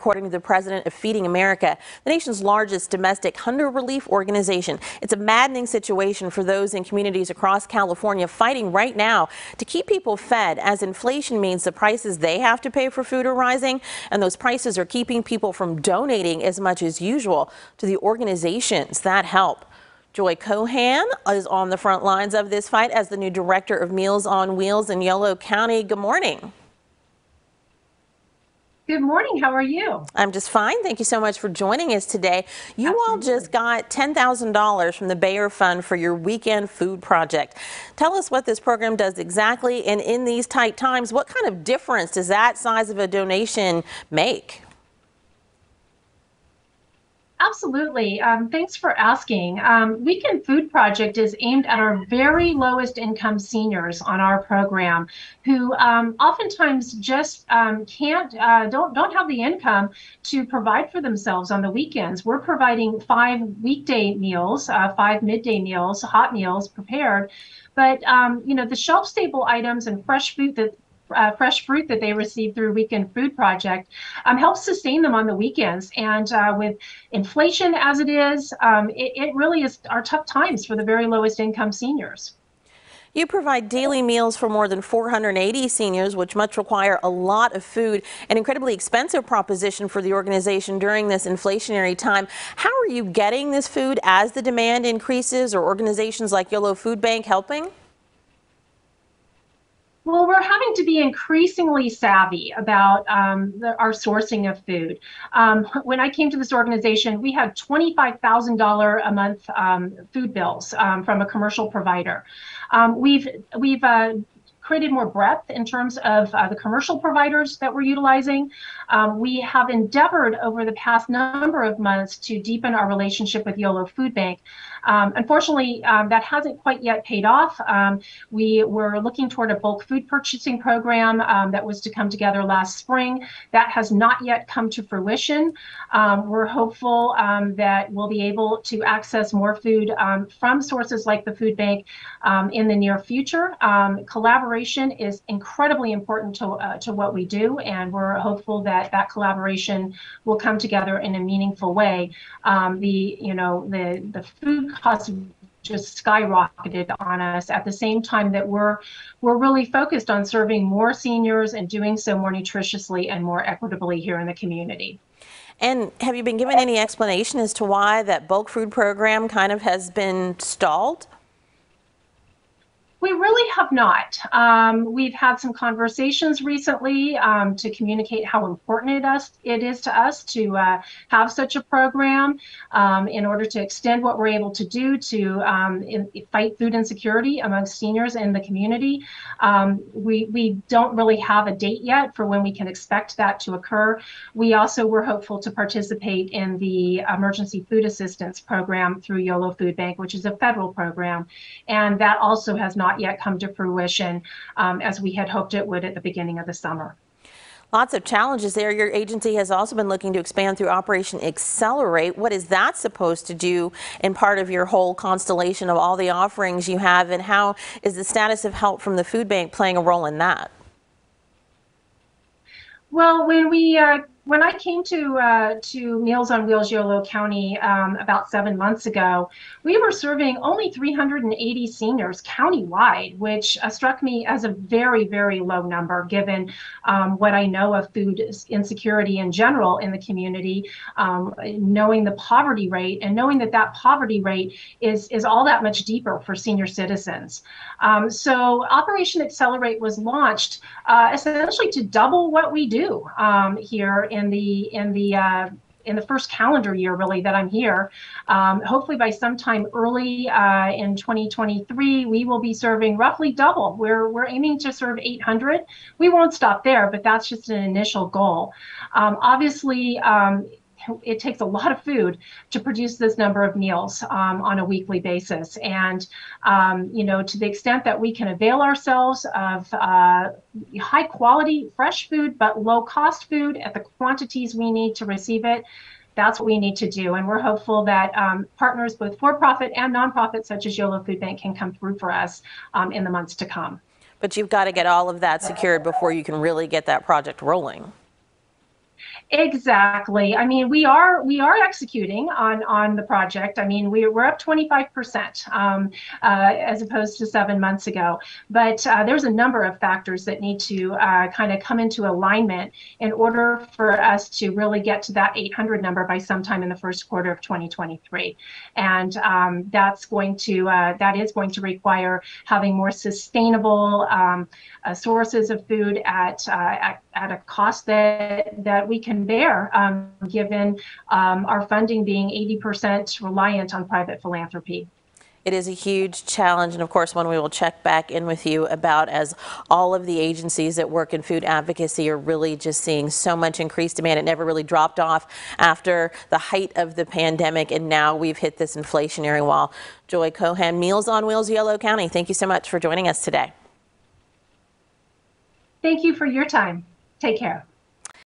according to the president of Feeding America, the nation's largest domestic hunger relief organization. It's a maddening situation for those in communities across California fighting right now to keep people fed, as inflation means the prices they have to pay for food are rising, and those prices are keeping people from donating as much as usual to the organizations that help. Joy Cohan is on the front lines of this fight as the new director of Meals on Wheels in Yolo County. Good morning. Good morning. How are you? I'm just fine. Thank you so much for joining us today. You Absolutely. all just got $10,000 from the Bayer Fund for your weekend food project. Tell us what this program does exactly, and in these tight times, what kind of difference does that size of a donation make? Absolutely. Thanks for asking. Weekend Food Project is aimed at our very lowest income seniors on our program, who oftentimes just don't have the income to provide for themselves on the weekends. We're providing 5 weekday meals, 5 midday meals, hot meals prepared, but the shelf-stable items and fresh fruit that they receive through Weekend Food Project helps sustain them on the weekends. And with inflation as it is, it really is our tough times for the very lowest income seniors. You provide daily meals for more than 480 seniors, which must require a lot of food, an incredibly expensive proposition for the organization during this inflationary time. How are you getting this food as the demand increases, or organizations like Yolo Food Bank helping? Well, we're having to be increasingly savvy about our sourcing of food. When I came to this organization, we had $25,000 a month food bills from a commercial provider. We've created more breadth in terms of the commercial providers that we're utilizing. We have endeavored over the past number of months to deepen our relationship with Yolo Food Bank. Unfortunately, that hasn't quite yet paid off. We were looking toward a bulk food purchasing program that was to come together last spring. That has not yet come to fruition. We're hopeful that we'll be able to access more food from sources like the food bank in the near future. Collaboration is incredibly important to what we do, and we're hopeful that that collaboration will come together in a meaningful way. The food costs just skyrocketed on us at the same time that we're really focused on serving more seniors and doing so more nutritiously and more equitably here in the community. And have you been given any explanation as to why that bulk food program kind of has been stalled? We really have not. We've had some conversations recently to communicate how important it is to us to have such a program in order to extend what we're able to do to fight food insecurity amongst seniors in the community. We don't really have a date yet for when we can expect that to occur. We also were hopeful to participate in the Emergency Food Assistance Program through Yolo Food Bank, which is a federal program, and that also has not yet come to fruition as we had hoped it would at the beginning of the summer. Lots of challenges there. Your agency has also been looking to expand through Operation Accelerate. What is that supposed to do in part of your whole constellation of all the offerings you have, and how is the status of help from the food bank playing a role in that? Well, when I came to Meals on Wheels Yolo County about 7 months ago, we were serving only 380 seniors countywide, which struck me as a very, very low number given what I know of food insecurity in general in the community, knowing the poverty rate and knowing that poverty rate is all that much deeper for senior citizens. So Operation Accelerate was launched essentially to double what we do here in the first calendar year, really, that I'm here. Hopefully by sometime early in 2023, we will be serving roughly double. We're aiming to serve 800. We won't stop there, but that's just an initial goal. Obviously, it takes a lot of food to produce this number of meals on a weekly basis. And, to the extent that we can avail ourselves of high quality, fresh food, but low cost food at the quantities we need to receive it, that's what we need to do. And we're hopeful that partners, both for-profit and nonprofit, such as Yolo Food Bank, can come through for us in the months to come. But you've got to get all of that secured before you can really get that project rolling. Exactly. I mean, we are executing on the project. I mean, we're up 25% as opposed to 7 months ago. But there's a number of factors that need to kind of come into alignment in order for us to really get to that 800 number by sometime in the first quarter of 2023. And that is going to require having more sustainable sources of food at a cost that we can bear, given our funding being 80% reliant on private philanthropy. It is a huge challenge, and of course one we will check back in with you about, as all of the agencies that work in food advocacy are really just seeing so much increased demand. It never really dropped off after the height of the pandemic, and now we've hit this inflationary wall. Joy Cohen, Meals on Wheels, Yolo County, thank you so much for joining us today. Thank you for your time. Take care.